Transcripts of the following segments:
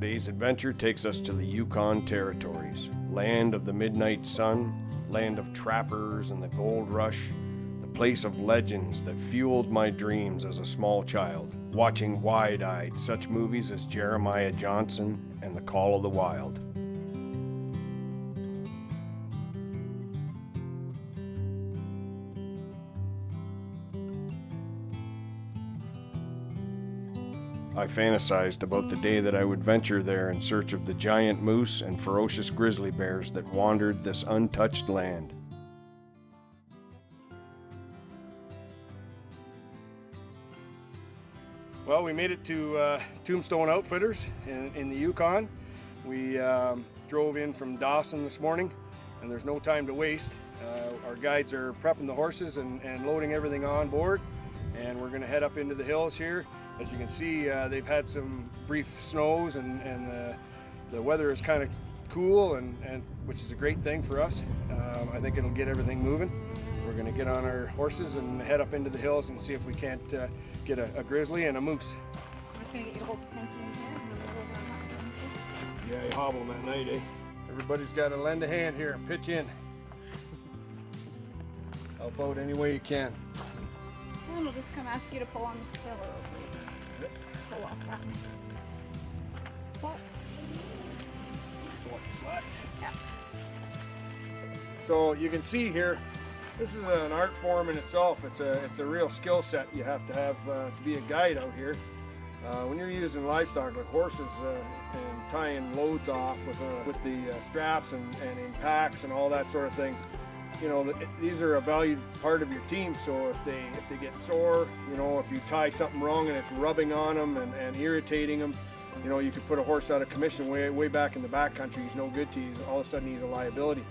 Today's adventure takes us to the Yukon territories, land of the midnight sun, land of trappers and the gold rush, the place of legends that fueled my dreams as a small child, watching wide-eyed such movies as Jeremiah Johnson and The Call of the Wild. I fantasized about the day that I would venture there in search of the giant moose and ferocious grizzly bears that wandered this untouched land. Well, we made it to Tombstone Outfitters in the Yukon. We drove in from Dawson this morning, and there's no time to waste. Our guides are prepping the horses and loading everything on board, and we're going to head up into the hills here. As you can see, they've had some brief snows, and the weather is kind of cool, and which is a great thing for us. I think it'll get everything moving. We're going to get on our horses and head up into the hills and see if we can't get a grizzly and a moose. I'm just going to get you to hold the tension in here. And Yeah, you hobble them at night, eh? Everybody's got to lend a hand here and pitch in. Help out any way you can. then we'll just come ask you to pull on this pillar over here. Pull off that. Pull. Yeah. So you can see here, this is an art form in itself. It's a real skill set you have to be a guide out here. When you're using livestock like horses and tying loads off with the straps and in packs and all that sort of thing, you know, these are a valued part of your team. So if they get sore, you know, if you tie something wrong and it's rubbing on them and irritating them, you know, you could put a horse out of commission way back in the backcountry. He's no good to you. All of a sudden he's a liability.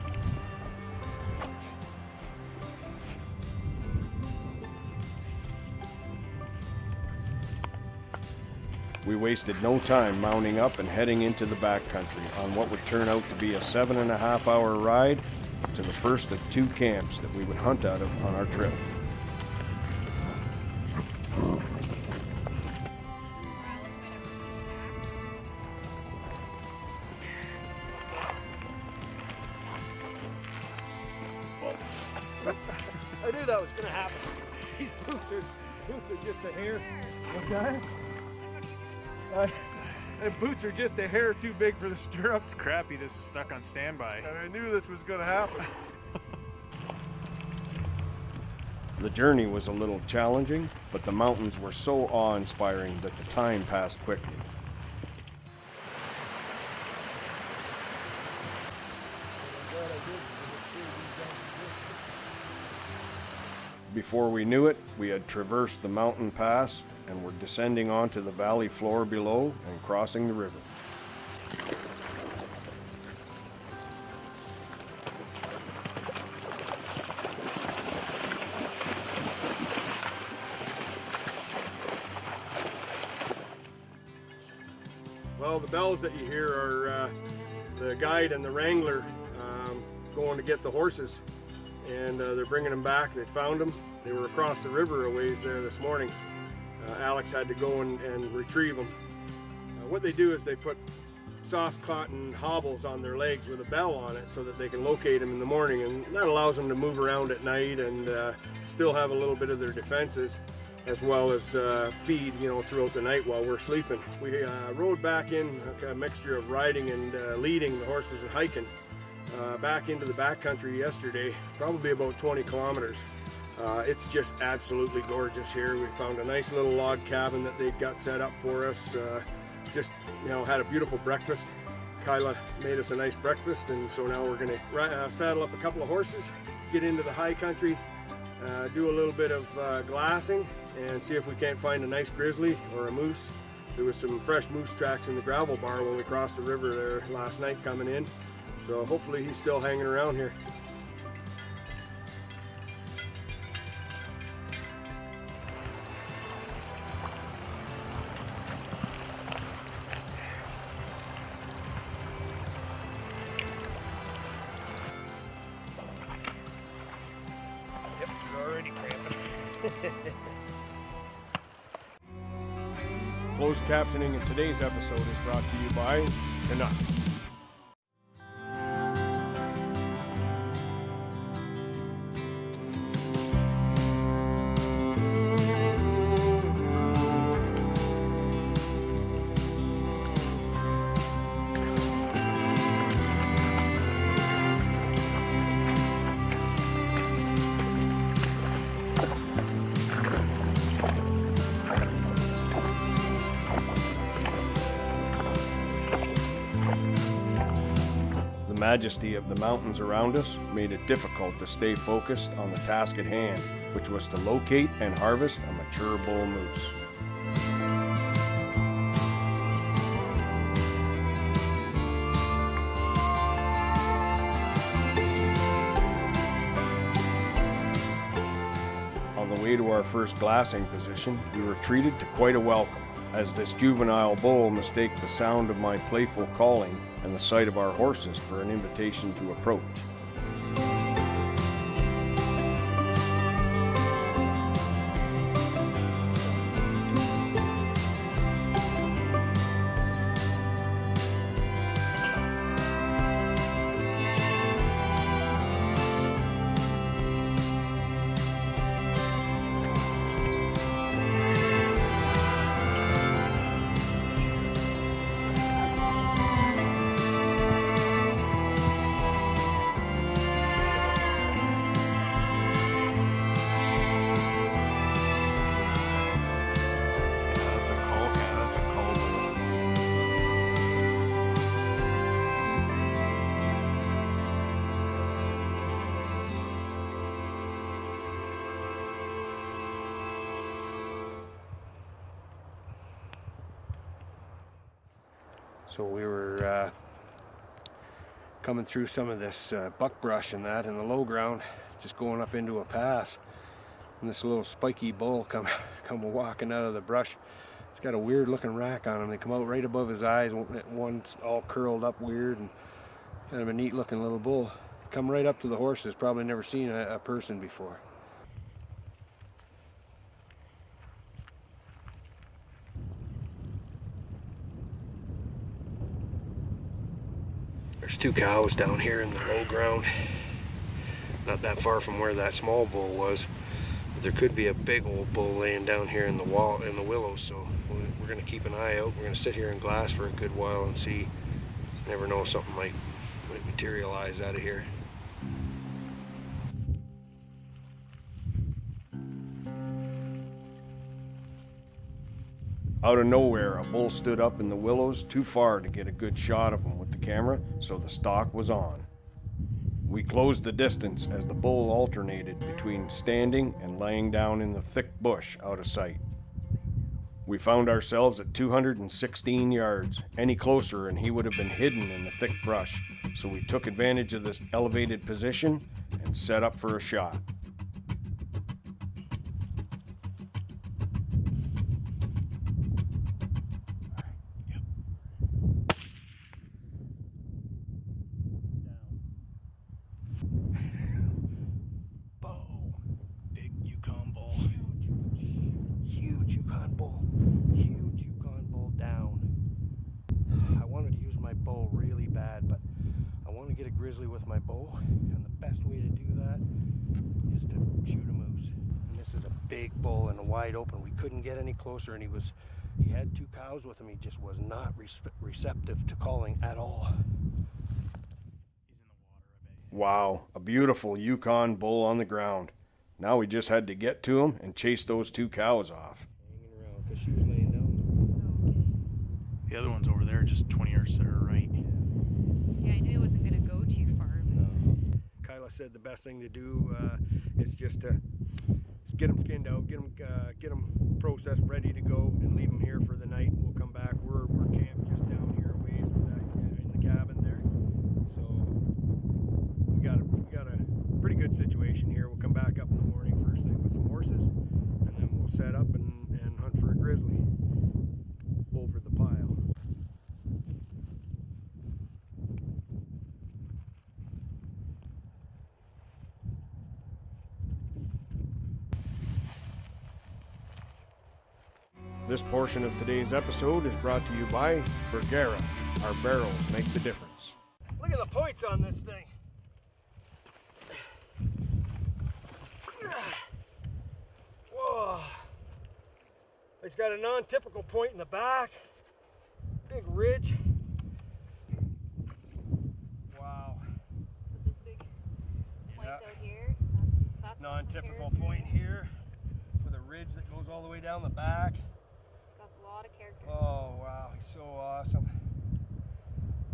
We wasted no time mounting up and heading into the backcountry on what would turn out to be a 7.5-hour ride to the first of 2 camps that we would hunt out of on our trip. I knew that was going to happen. These boots are just a hair. What's that? The boots are just a hair too big for the stirrups. It's crappy this is stuck on standby. And I knew this was going to happen. The journey was a little challenging, but the mountains were so awe-inspiring that the time passed quickly. Before we knew it, we had traversed the mountain pass and were descending onto the valley floor below and crossing the river. Well, the bells that you hear are the guide and the wrangler going to get the horses, and they're bringing them back. They found them. They were across the river a ways there this morning. Alex had to go and retrieve them. What they do is they put soft cotton hobbles on their legs with a bell on it so that they can locate them in the morning, and that allows them to move around at night and still have a little bit of their defenses, as well as feed, you know, throughout the night while we're sleeping. We rode back in a mixture of riding and leading the horses and hiking back into the backcountry yesterday, probably about 20 kilometers. It's just absolutely gorgeous here. We found a nice little log cabin that they'd got set up for us. Just, you know, had a beautiful breakfast. Kyla made us a nice breakfast, and so now we're going to saddle up a couple of horses, get into the high country, do a little bit of glassing, and see if we can't find a nice grizzly or a moose. There was some fresh moose tracks in the gravel bar when we crossed the river there last night coming in, so hopefully he's still hanging around here. Closed captioning in today's episode is brought to you by Canuck. The majesty of the mountains around us made it difficult to stay focused on the task at hand, which was to locate and harvest a mature bull moose. On the way to our first glassing position, we were treated to quite a welcome, as this juvenile bull mistaked the sound of my playful calling and the sight of our horses for an invitation to approach. That's a call. Yeah, that's a call bull. So we were coming through some of this buckbrush and that in the low ground, just going up into a pass, and this little spiky bull come walking out of the brush. It's got a weird looking rack on him. They come out right above his eyes. One's all curled up weird, and kind of a neat looking little bull. Come right up to the horses. Probably never seen a person before. There's two cows down here in the low ground, not that far from where that small bull was. But there could be a big old bull laying down here in the willows, so we're going to keep an eye out. We're going to sit here and glass for a good while and see. Never know, something might materialize out of here. Out of nowhere, a bull stood up in the willows too far to get a good shot of him with the camera, so the stock was on. We closed the distance as the bull alternated between standing and laying down in the thick bush out of sight. We found ourselves at 216 yards. Any closer and he would have been hidden in the thick brush, so we took advantage of this elevated position and set up for a shot. Big Yukon bull. Huge Yukon bull. Huge Yukon bull down. I wanted to use my bow really bad, but I want to get a grizzly with my bow, and the best way to do that is to shoot a moose. And this is a big bull and a wide open. We couldn't get any closer, and he had two cows with him. He just was not receptive to calling at all. Wow, a beautiful Yukon bull on the ground. Now we just had to get to him and chase those two cows off. Hanging around because she was laying down. The other one's over there, just 20 yards to her right. Yeah, I knew it wasn't going to go too far. No. Kyla said the best thing to do is just to get them skinned out, get them processed, ready to go, and leave them here for the night. We'll come back. We're camped just down here a ways with that, in the cabin there. So we got a pretty good situation here. We'll come back up in the morning first thing with some horses, and then we'll set up and hunt for a grizzly over the pile. This portion of today's episode is brought to you by Bergara. Our barrels make the difference. Look at the points on this thing. Whoa. It's got a non-typical point in the back. Big ridge. Wow. This big point out here, that's Non-typical point here with a ridge that goes all the way down the back. It's got a lot of character. Oh wow, he's so awesome.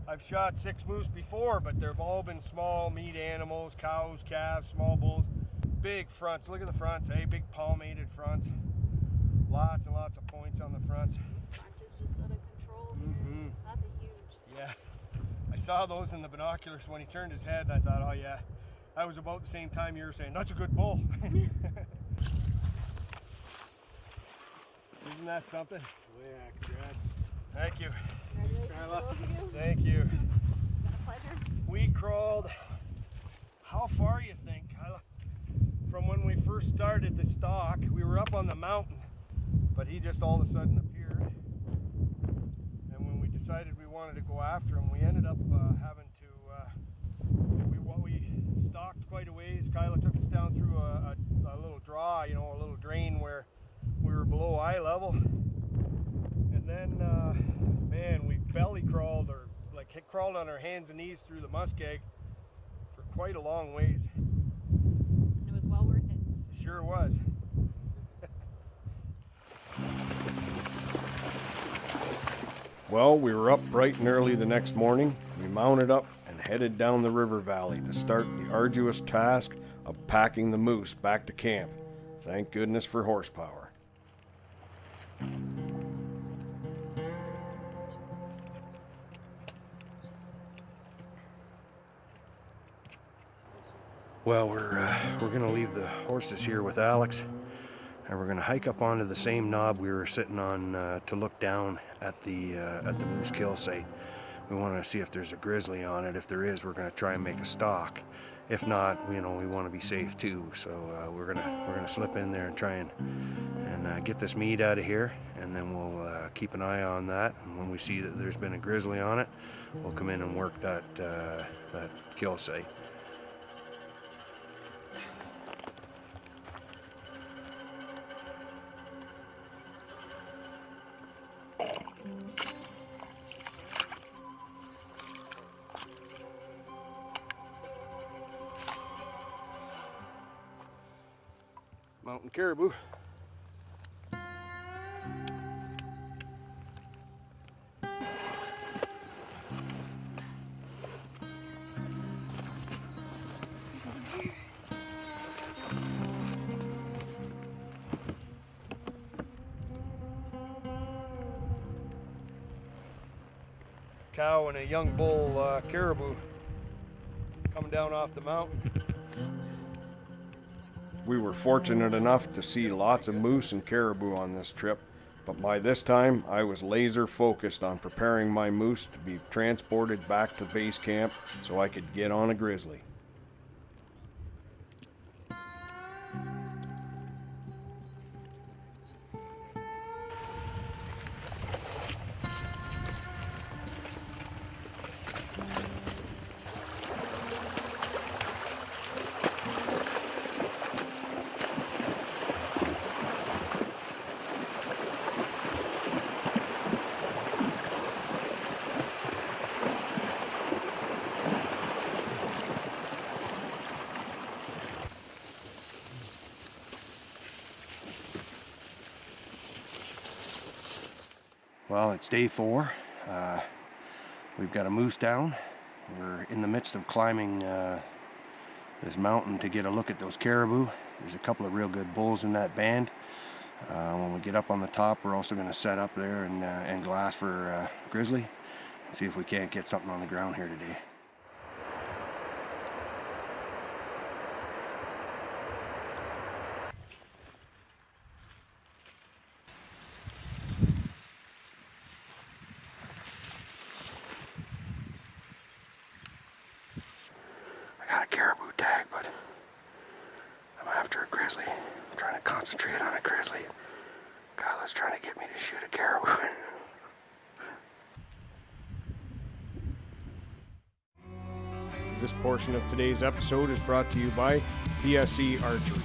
I've shot 6 moose before, but they've all been small meat animals, cows, calves, small bulls. Big fronts, look at the fronts, hey, big palmated fronts. Lots and lots of points on the fronts. This front is just out of control here. That's a huge. Yeah, I saw those in the binoculars when he turned his head, and I thought, oh yeah, that was about the same time you were saying, that's a good bull. Isn't that something? Oh yeah, congrats. Thank you. Congratulations to Kyla. both of you. Thank you. It's been a pleasure. We crawled, how far you think, Kyla? From when we first started the stalk, we were up on the mountain, but he just all of a sudden appeared. And when we decided we wanted to go after him, we ended up having to, we stalked quite a ways. Kyla took us down through a little draw, you know, a little drain where we were below eye level. And then, man, we belly crawled, or like crawled on our hands and knees through the muskeg for quite a long ways. And it was well worth it. It sure was. Well, we were up bright and early the next morning. We mounted up and headed down the river valley to start the arduous task of packing the moose back to camp. Thank goodness for horsepower. Well, we're gonna leave the horses here with Alex, and we're gonna hike up onto the same knob we were sitting on to look down at the moose kill site. We want to see if there's a grizzly on it. If there is, we're gonna try and make a stalk. If not, you know, we want to be safe too. So we're gonna slip in there and try and get this meat out of here, and then we'll keep an eye on that. And when we see that there's been a grizzly on it, we'll come in and work that kill site. Mountain caribou. Cow and a young bull caribou coming down off the mountain. We were fortunate enough to see lots of moose and caribou on this trip, but by this time I was laser focused on preparing my moose to be transported back to base camp so I could get on a grizzly. Well, it's day 4. We've got a moose down. We're in the midst of climbing this mountain to get a look at those caribou. There's a couple of real good bulls in that band. When we get up on the top, we're also going to set up there and glass for grizzly and see if we can't get something on the ground here today. I got a caribou tag, but I'm after a grizzly. I'm trying to concentrate on a grizzly. Kyla is trying to get me to shoot a caribou. This portion of today's episode is brought to you by PSE Archery.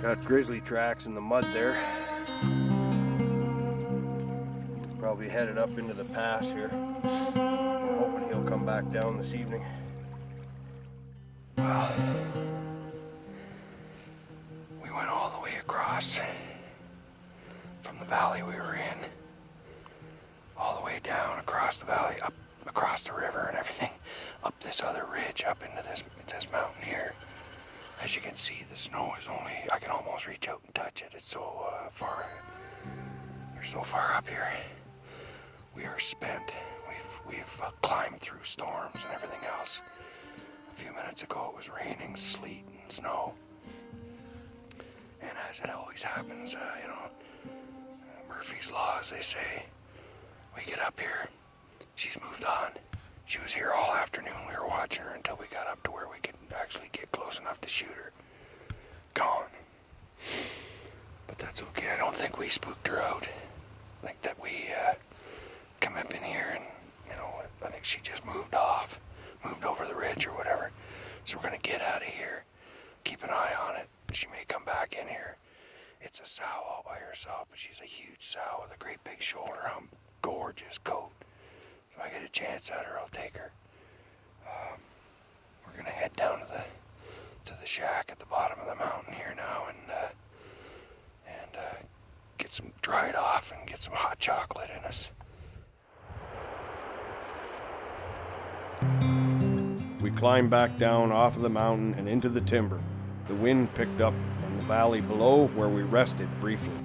Got grizzly tracks in the mud there. Probably headed up into the pass here. I'm hoping he'll come back down this evening. Well, we went all the way across from the valley we were in, all the way down across the valley, up across the river and everything, up this other ridge, up into this mountain here. As you can see, the snow is only, I can almost reach out and touch it. It's so far, they're so far up here. We are spent. We've climbed through storms and everything else. A few minutes ago it was raining, sleet and snow. And as it always happens, you know, Murphy's Law, as they say, we get up here, she's moved on. She was here all afternoon. We were watching her until we got up to where we could actually get close enough to shoot her. Gone. But that's okay. I don't think we spooked her out. I think that we come up in here and, you know, I think she just moved off. Moved over the ridge or whatever. So we're going to get out of here. Keep an eye on it. She may come back in here. It's a sow all by herself, but she's a huge sow with a great big shoulder hump. Gorgeous coat. If I get a chance at her, I'll take her. We're gonna head down to the shack at the bottom of the mountain here now, and get some dried off and get some hot chocolate in us. We climbed back down off of the mountain and into the timber. The wind picked up in the valley below where we rested briefly.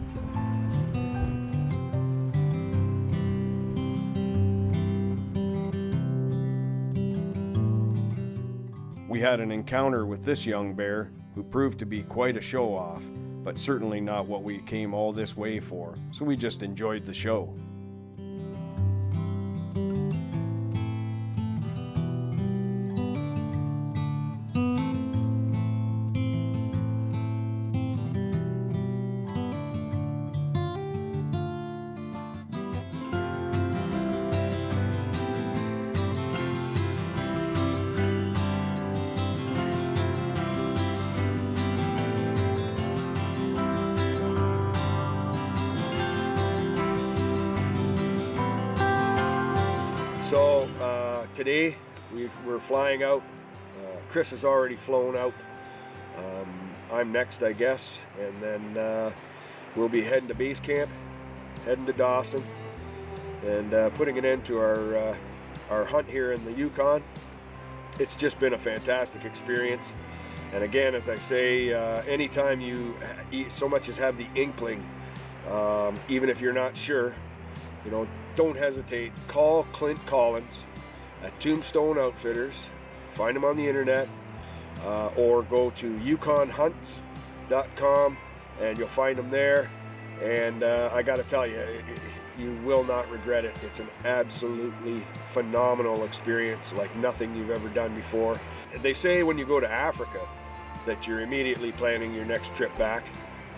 We had an encounter with this young bear who proved to be quite a show-off, but certainly not what we came all this way for, so we just enjoyed the show. So today we're flying out. Chris has already flown out. I'm next, I guess, and then we'll be heading to base camp, heading to Dawson, and putting an end to our hunt here in the Yukon. It's just been a fantastic experience, and again, as I say, anytime you so much as have the inkling, even if you're not sure, you know, don't hesitate. Call Clint Collins at Tombstone Outfitters. Find him on the internet, or go to yukonhunts.com and you'll find him there. And I got to tell you, You will not regret it. It's an absolutely phenomenal experience, like nothing you've ever done before. They say when you go to Africa that you're immediately planning your next trip back.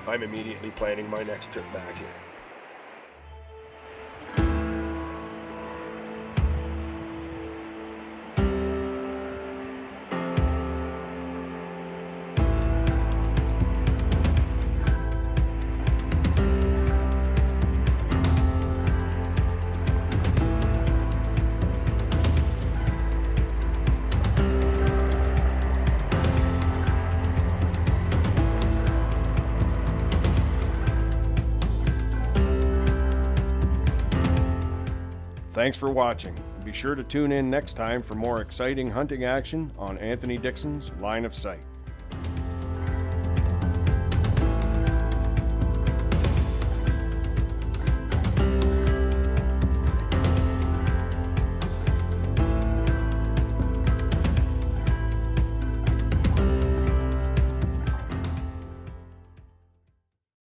I'm immediately planning my next trip back here. Thanks for watching. Be sure to tune in next time for more exciting hunting action on Anthony Dixon's Line of Sight.